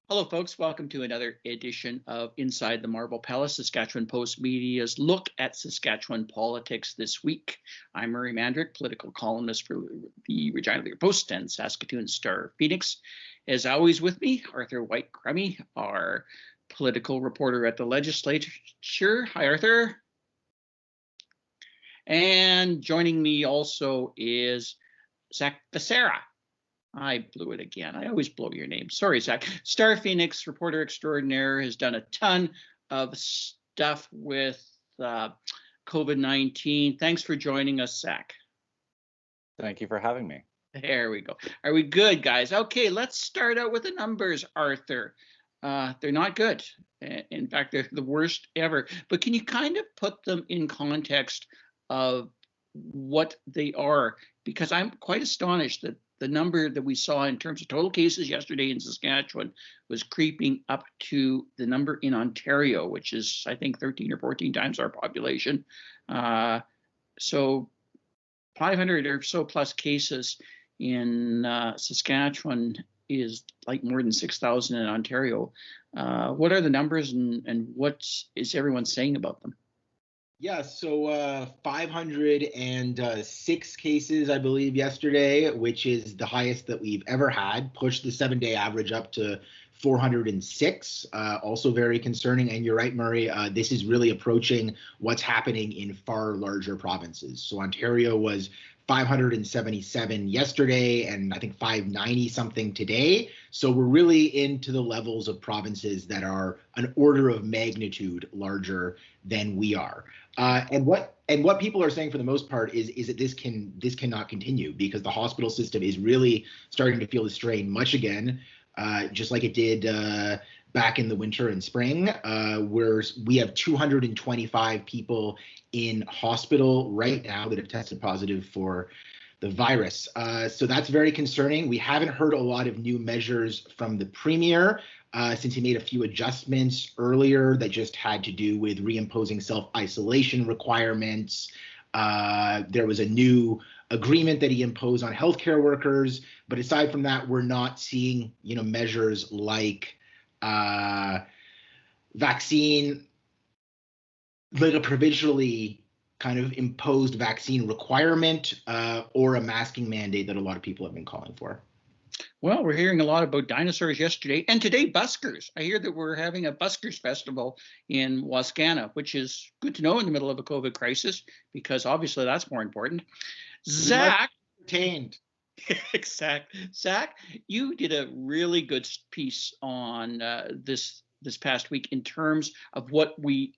Hello, folks. Welcome to another edition of Inside the Marble Palace, Saskatchewan Post Media's look at Saskatchewan politics this week. I'm Murray Mandrick, political columnist for the Regina Leader Post and Saskatoon Star Phoenix. As always, with me, Arthur White-Crummy, our political reporter at the legislature. Hi, Arthur. And joining me also is Zach Becerra. I blew it again. I always blow your name. Sorry, Zach. Star Phoenix reporter extraordinaire has done a ton of stuff with COVID-19. Thanks for joining us, Zach. Thank you for having me. There we go. Are we good, guys? Okay, let's start out with the numbers, Arthur. They're not good. In fact, they're the worst ever. But can you kind of put them in context of what they are? Because I'm quite astonished that the number that we saw in terms of total cases yesterday in Saskatchewan was creeping up to the number in Ontario, which is, I think, 13 or 14 times our population. So 500 or so plus cases in Saskatchewan is like more than 6,000 in Ontario. What are the numbers and what is everyone saying about them? Yeah, so 506 cases, I believe, yesterday, which is the highest that we've ever had, pushed the 7-day average up to 406, also very concerning. And you're right, Murray, this is really approaching what's happening in far larger provinces. So Ontario was 577 yesterday, and I think 590 something today. So we're really into the levels of provinces that are an order of magnitude larger than we are. And what people are saying for the most part is that this cannot continue, because the hospital system is really starting to feel the strain much again, just like it did back in the winter and spring, where we have 225 people in hospital right now that have tested positive for the virus. So that's very concerning. We haven't heard a lot of new measures from the Premier since he made a few adjustments earlier that just had to do with reimposing self-isolation requirements. There was a new agreement that he imposed on healthcare workers. But aside from that, we're not seeing, measures like vaccine, like a provincially kind of imposed vaccine requirement or a masking mandate that a lot of people have been calling for. Well, we're hearing a lot about dinosaurs yesterday and today buskers. I hear that we're having a buskers festival in Wascana, which is good to know in the middle of a COVID crisis, because obviously that's more important. Zach, entertained. Exactly. Zach, you did a really good piece on this past week in terms of what we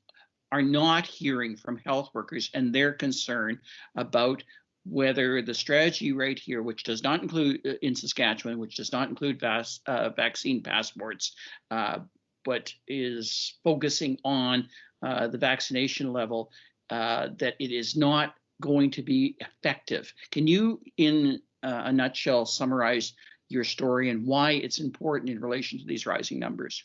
are not hearing from health workers and their concern about whether the strategy right here, which does not include in Saskatchewan, which does not include vaccine passports, but is focusing on the vaccination level, that it is not going to be effective. Can you, in a nutshell, summarize your story and why it's important in relation to these rising numbers?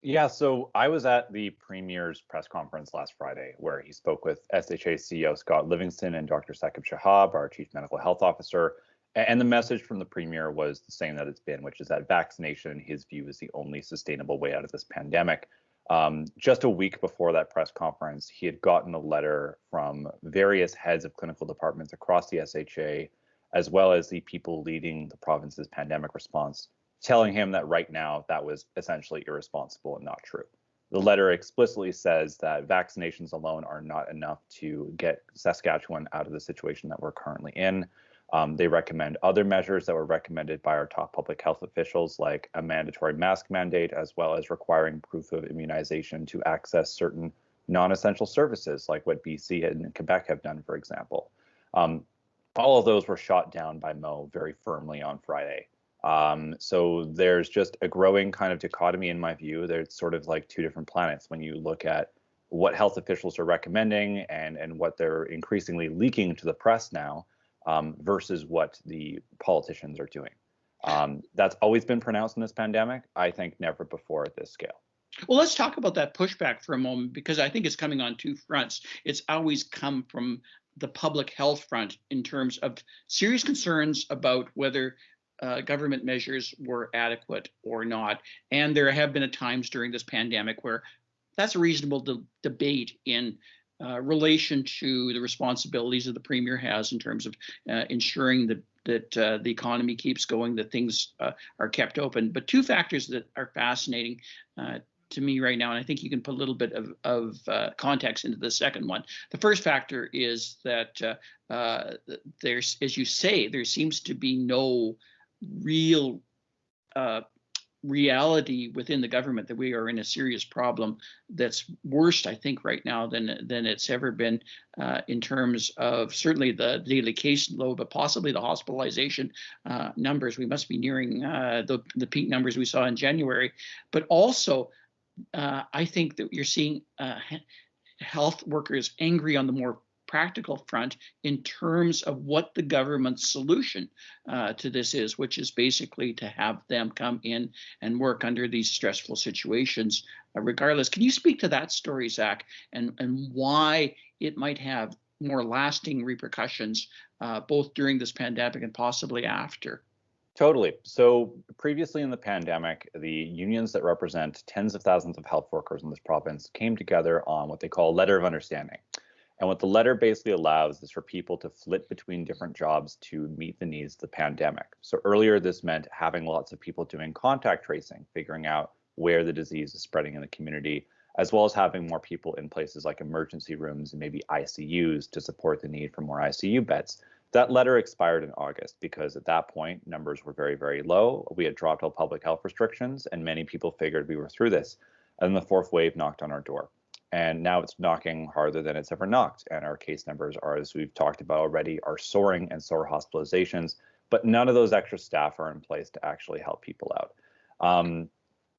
Yeah, so I was at the Premier's press conference last Friday, where he spoke with SHA CEO Scott Livingston and Dr. Saqib Shahab, our Chief Medical Health Officer. And the message from the Premier was the same that it's been, which is that vaccination, in his view, is the only sustainable way out of this pandemic. Just a week before that press conference, he had gotten a letter from various heads of clinical departments across the SHA, as well as the people leading the province's pandemic response, telling him that right now that was essentially irresponsible and not true. The letter explicitly says that vaccinations alone are not enough to get Saskatchewan out of the situation that we're currently in. They recommend other measures that were recommended by our top public health officials, like a mandatory mask mandate, as well as requiring proof of immunization to access certain non-essential services, like what BC and Quebec have done, for example. All of those were shot down by Moe very firmly on Friday. So there's just a growing kind of dichotomy in my view. There's sort of like two different planets when you look at what health officials are recommending and what they're increasingly leaking to the press now, versus what the politicians are doing. That's always been pronounced in this pandemic. I think never before at this scale. Well, let's talk about that pushback for a moment, because I think it's coming on two fronts. It's always come from the public health front in terms of serious concerns about whether government measures were adequate or not. And there have been times during this pandemic where that's a reasonable debate in relation to the responsibilities that the Premier has in terms of ensuring that the economy keeps going, that things are kept open. But two factors that are fascinating to me right now, and I think you can put a little bit of context into the second one. The first factor is that there's, as you say, there seems to be no real reality within the government that we are in a serious problem that's worse, I think, right now than it's ever been in terms of certainly the daily case load, but possibly the hospitalization numbers. We must be nearing the peak numbers we saw in January. But also, I think that you're seeing health workers angry on the more practical front in terms of what the government's solution to this is, which is basically to have them come in and work under these stressful situations regardless. Can you speak to that story, Zach, and why it might have more lasting repercussions both during this pandemic and possibly after? Totally. So previously in the pandemic, the unions that represent tens of thousands of health workers in this province came together on what they call a letter of understanding. And what the letter basically allows is for people to flip between different jobs to meet the needs of the pandemic. So earlier, this meant having lots of people doing contact tracing, figuring out where the disease is spreading in the community, as well as having more people in places like emergency rooms and maybe ICUs to support the need for more ICU beds. That letter expired in August because at that point, numbers were very, very low. We had dropped all public health restrictions, and many people figured we were through this. And the fourth wave knocked on our door. And now it's knocking harder than it's ever knocked. And our case numbers are, as we've talked about already, are soaring, and so are hospitalizations. But none of those extra staff are in place to actually help people out.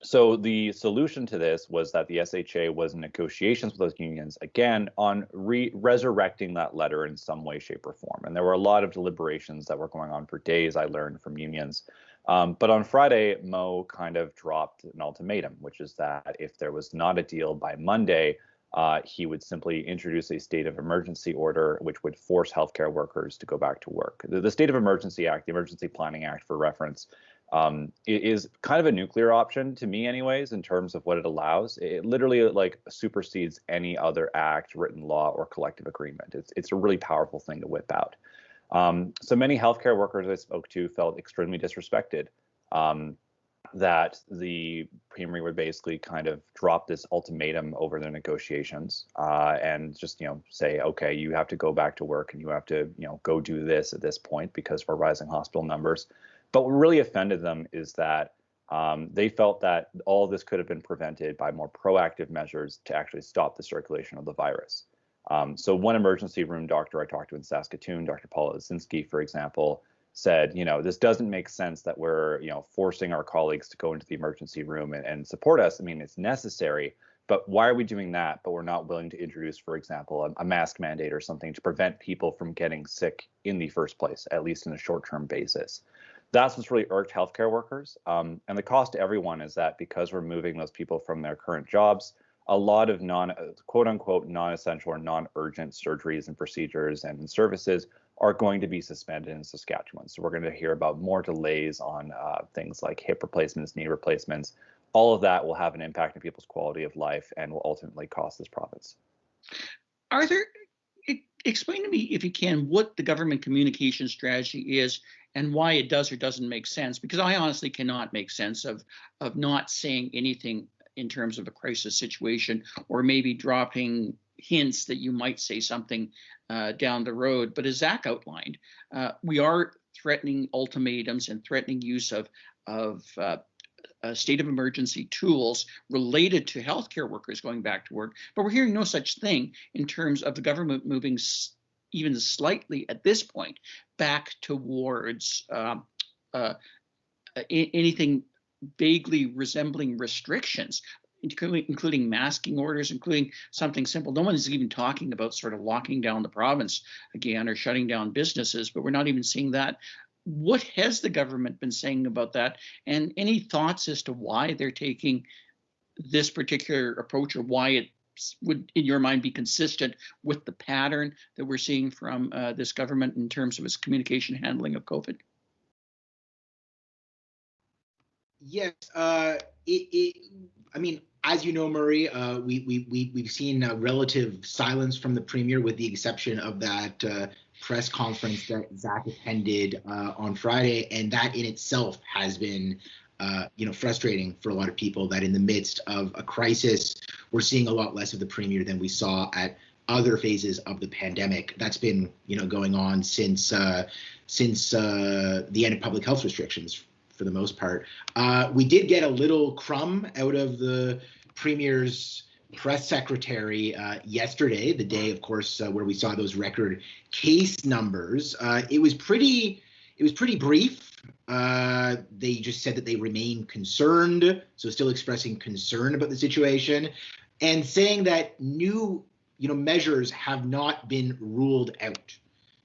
So the solution to this was that the SHA was in negotiations with those unions, again, on resurrecting that letter in some way, shape, or form. And there were a lot of deliberations that were going on for days, I learned from unions. But on Friday, Moe kind of dropped an ultimatum, which is that if there was not a deal by Monday, he would simply introduce a state of emergency order, which would force healthcare workers to go back to work. The State of Emergency Act, the Emergency Planning Act for reference, is kind of a nuclear option to me anyways, in terms of what it allows. It literally like supersedes any other act, written law, or collective agreement. It's a really powerful thing to whip out. So many healthcare workers I spoke to felt extremely disrespected that the Premier would basically kind of drop this ultimatum over the negotiations and just, say, okay, you have to go back to work and you have to, go do this at this point because we're rising hospital numbers. But what really offended them is that they felt that all of this could have been prevented by more proactive measures to actually stop the circulation of the virus. So one emergency room doctor I talked to in Saskatchewan, Dr. Paula Lasinski, for example, said, this doesn't make sense that we're, forcing our colleagues to go into the emergency room and support us. I mean, it's necessary, but why are we doing that? But we're not willing to introduce, for example, a mask mandate or something to prevent people from getting sick in the first place, at least in a short-term basis. That's what's really irked healthcare workers. And the cost to everyone is that because we're moving those people from their current jobs, a lot of quote unquote non-essential or non-urgent surgeries and procedures and services are going to be suspended in Saskatchewan. So we're going to hear about more delays on things like hip replacements, knee replacements. All of that will have an impact on people's quality of life and will ultimately cost this province. Arthur, explain to me, if you can, what the government communication strategy is and why it does or doesn't make sense, because I honestly cannot make sense of not saying anything in terms of a crisis situation, or maybe dropping hints that you might say something down the road. But as Zach outlined, we are threatening ultimatums and threatening use of state of emergency tools related to healthcare workers going back to work. But we're hearing no such thing in terms of the government moving even slightly at this point back towards anything vaguely resembling restrictions, including masking orders, including something simple. No one is even talking about sort of locking down the province again or shutting down businesses, but we're not even seeing that. What has the government been saying about that? And any thoughts as to why they're taking this particular approach, or why it would, in your mind, be consistent with the pattern that we're seeing from this government in terms of its communication handling of COVID? Yes, I mean, as you know, Murray, we've seen relative silence from the premier, with the exception of that press conference that Zach attended on Friday, and that in itself has been, frustrating for a lot of people. That in the midst of a crisis, we're seeing a lot less of the premier than we saw at other phases of the pandemic. That's been, going on since the end of public health restrictions, for the most part. We did get a little crumb out of the premier's press secretary yesterday, the day, of course, where we saw those record case numbers. It was pretty brief. They just said that they remain concerned, so still expressing concern about the situation, and saying that new, measures have not been ruled out.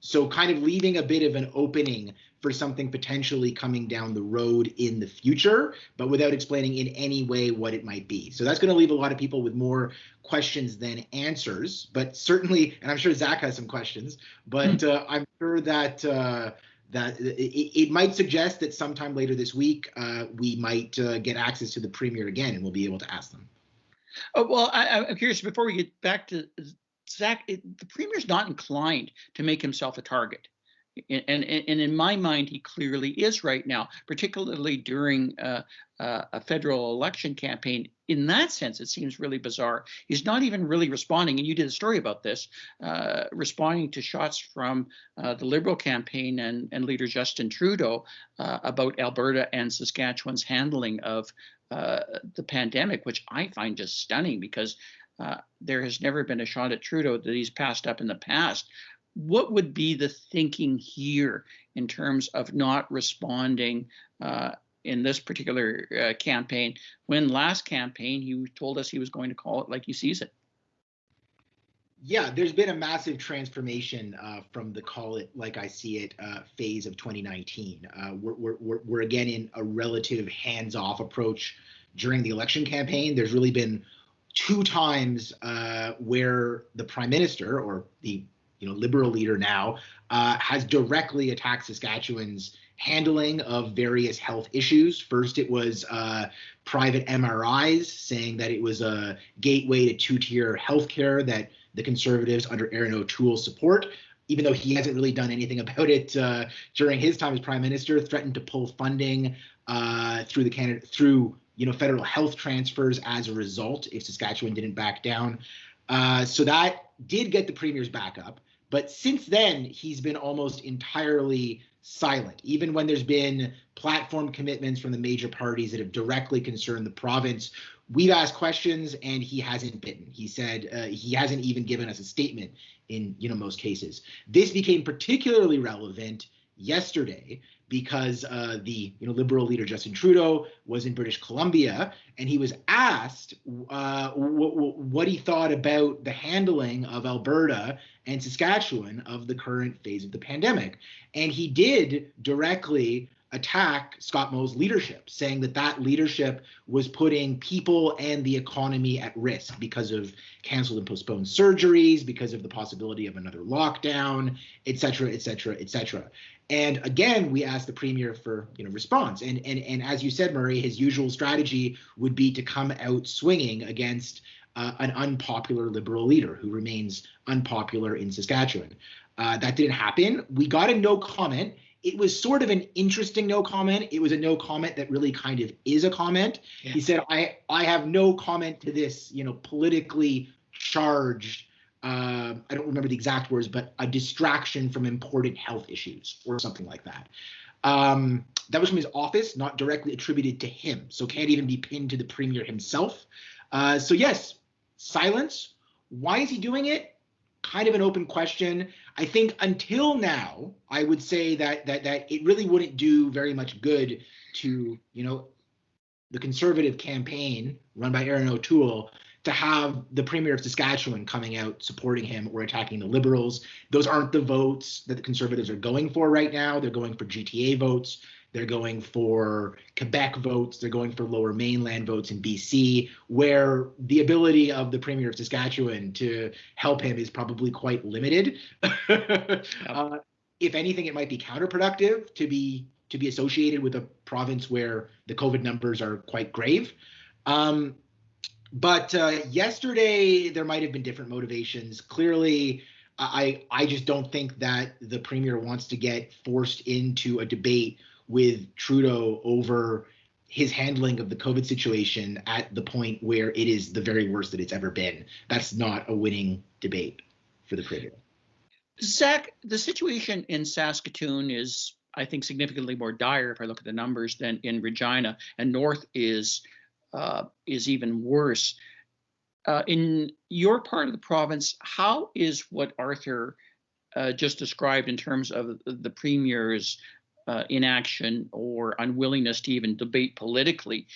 So kind of leaving a bit of an opening for something potentially coming down the road in the future, but without explaining in any way what it might be. So that's going to leave a lot of people with more questions than answers. But certainly, and I'm sure Zach has some questions, but I'm sure that it might suggest that sometime later this week, we might get access to the premier again, and we'll be able to ask them. Oh, well, I'm curious, before we get back to Zach, the premier's not inclined to make himself a target. And in my mind, he clearly is right now, particularly during a federal election campaign. In that sense, it seems really bizarre. He's not even really responding, and you did a story about this, responding to shots from the Liberal campaign and leader Justin Trudeau about Alberta and Saskatchewan's handling of the pandemic, which I find just stunning, because there has never been a shot at Trudeau that he's passed up in the past. What would be the thinking here in terms of not responding in this particular campaign, when last campaign he told us he was going to call it like he sees it? Yeah, there's been a massive transformation from the call it like I see it phase of 2019. We're again in a relative hands-off approach during the election campaign. There's really been two times where the prime minister, or the Liberal leader now, has directly attacked Saskatchewan's handling of various health issues. First, it was private MRIs, saying that it was a gateway to two-tier healthcare that the Conservatives under Aaron O'Toole support, even though he hasn't really done anything about it during his time as prime minister. Threatened to pull funding through federal health transfers as a result if Saskatchewan didn't back down. So that did get the premier's back up. But since then, he's been almost entirely silent, even when there's been platform commitments from the major parties that have directly concerned the province. We've asked questions and he hasn't bitten. He said he hasn't even given us a statement in most cases. This became particularly relevant yesterday because the Liberal leader Justin Trudeau was in British Columbia, and he was asked what he thought about the handling of Alberta and Saskatchewan of the current phase of the pandemic. And he did directly attack Scott Moe's leadership, saying that leadership was putting people and the economy at risk because of canceled and postponed surgeries, because of the possibility of another lockdown, et cetera, et cetera, et cetera. And again, we asked the premier for response. And as you said, Murray, his usual strategy would be to come out swinging against an unpopular Liberal leader who remains unpopular in Saskatchewan. That didn't happen. We got a no comment. It was sort of an interesting no comment. It was a no comment that really kind of is a comment. Yeah. He said, I have no comment to this, politically charged, I don't remember the exact words, but a distraction from important health issues or something like that. That was from his office, not directly attributed to him, so can't even be pinned to the premier himself. So yes, silence. Why is he doing it? Kind of an open question. I think until now, I would say that it really wouldn't do very much good to, the Conservative campaign run by Aaron O'Toole to have the Premier of Saskatchewan coming out supporting him or attacking the Liberals. Those aren't the votes that the Conservatives are going for right now. They're going for GTA votes. They're going for Quebec votes. They're going for Lower Mainland votes in BC, where the ability of the Premier of Saskatchewan to help him is probably quite limited. If anything, it might be counterproductive to be to be associated with a province where the COVID numbers are quite grave. But yesterday, there might have been different motivations. Clearly, I just don't think that the Premier wants to get forced into a debate with Trudeau over his handling of the COVID situation at the point where it is the very worst that it's ever been. That's not a winning debate for the Premier. Zach, the situation in Saskatoon is, I think, significantly more dire if I look at the numbers than in Regina, and North is even worse. In your part of the province, how is what Arthur just described in terms of the Premier's inaction or unwillingness to even debate politically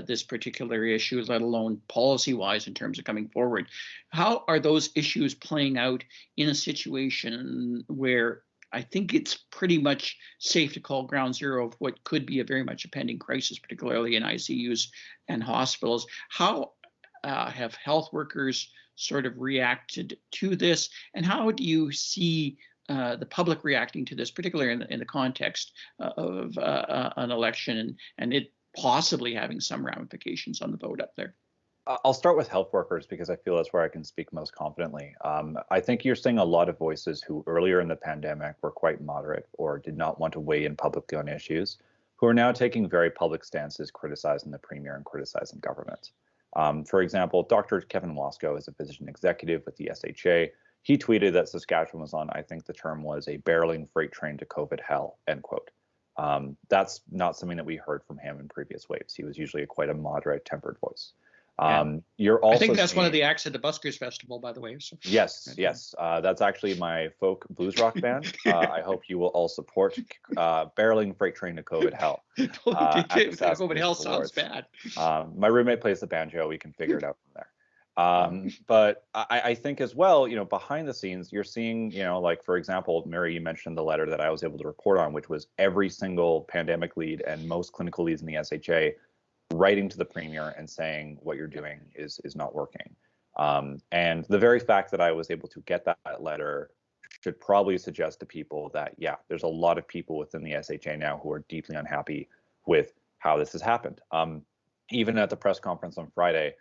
this particular issue, let alone policy-wise in terms of coming forward? How are those issues playing out in a situation where I think it's pretty much safe to call ground zero of what could be a very much a pending crisis, particularly in ICUs and hospitals? How have health workers sort of reacted to this, and how do you see the public reacting to this, particularly in the context of an election and it possibly having some ramifications on the vote up there? I'll start with health workers because I feel that's where I can speak most confidently. I think you're seeing a lot of voices who earlier in the pandemic were quite moderate or did not want to weigh in publicly on issues, who are now taking very public stances criticizing the Premier and criticizing government. For example, Dr. Kevin Wasco is a physician executive with the SHA. He tweeted that Saskatchewan was on, I think the term was, a barreling freight train to COVID hell, end quote. That's not something that we heard from him in previous waves. He was usually quite a moderate, tempered voice. You're also I think that's one of the acts at the Buskers Festival, by the way. So. Yes. That's actually my folk blues rock band. I hope you will all support barreling freight train to COVID hell. COVID hell sounds bad. My roommate plays the banjo. We can figure it out from there. But I think as well, behind the scenes, you're seeing, like, for example, Mary, you mentioned the letter that I was able to report on, which was every single pandemic lead and most clinical leads in the SHA writing to the Premier and saying what you're doing is not working. And the very fact that I was able to get that letter should probably suggest to people that, yeah, there's a lot of people within the SHA now who are deeply unhappy with how this has happened. Even at the press conference on Friday,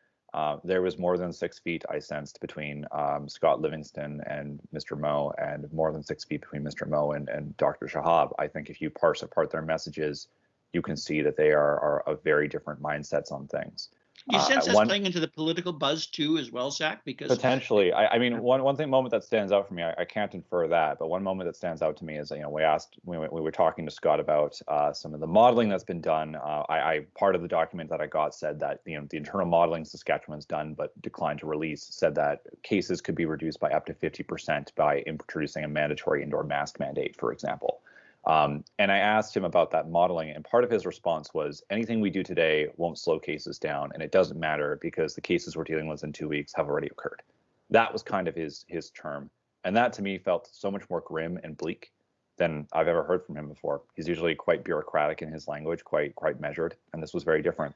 there was more than 6 feet, I sensed, between Scott Livingston and Mr. Moe, and more than 6 feet between Mr. Moe and Dr. Shahab. I think if you parse apart their messages, you can see that they are of very different mindsets on things. You sense that's playing into the political buzz too, as well, Zach? Because potentially, I mean, one moment that stands out for me, I can't infer that, but one moment that stands out to me is, we were talking to Scott about some of the modeling that's been done. I part of the document that I got said that the internal modeling Saskatchewan's done but declined to release said that cases could be reduced by up to 50% by introducing a mandatory indoor mask mandate, for example. And I asked him about that modeling, and part of his response was, anything we do today won't slow cases down, and it doesn't matter because the cases we're dealing with in 2 weeks have already occurred. That was kind of his term, and that to me felt so much more grim and bleak than I've ever heard from him before. He's usually quite bureaucratic in his language, quite measured, and this was very different.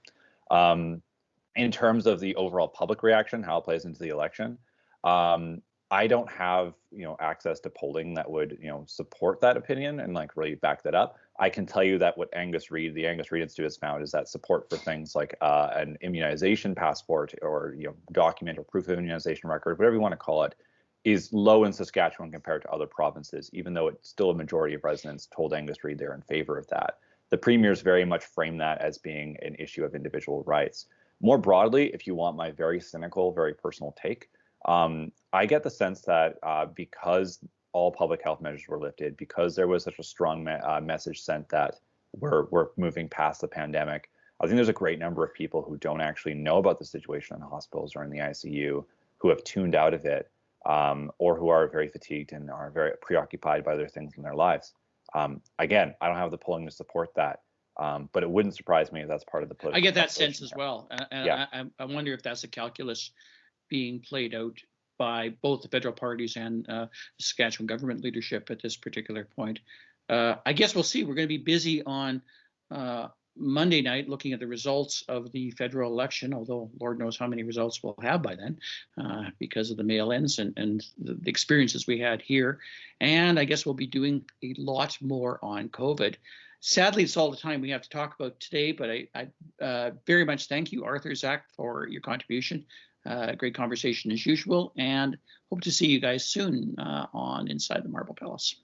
In terms of the overall public reaction, how it plays into the election, I don't have, access to polling that would, support that opinion and really back that up. I can tell you that what the Angus Reid Institute has found is that support for things like an immunization passport or, document or proof of immunization record, whatever you want to call it, is low in Saskatchewan compared to other provinces, even though it's still a majority of residents told Angus Reid they're in favor of that. The Premier's very much framed that as being an issue of individual rights. More broadly, if you want my very cynical, very personal take, I get the sense that because all public health measures were lifted, because there was such a strong message sent that we're moving past the pandemic, I think there's a great number of people who don't actually know about the situation in hospitals or in the ICU, who have tuned out of it, or who are very fatigued and are very preoccupied by other things in their lives. Again, I don't have the polling to support that, but it wouldn't surprise me if that's part of the political. I get that sense as well. And yeah. I wonder if that's a calculus being played out by both the federal parties and the Saskatchewan government leadership at this particular point. I guess we'll see. We're going to be busy on Monday night looking at the results of the federal election, although Lord knows how many results we'll have by then because of the mail-ins and the experiences we had here. And I guess we'll be doing a lot more on COVID. Sadly, it's all the time we have to talk about today, but I very much thank you, Arthur, Zach, for your contribution. Great conversation as usual, and hope to see you guys soon on Inside the Marble Palace.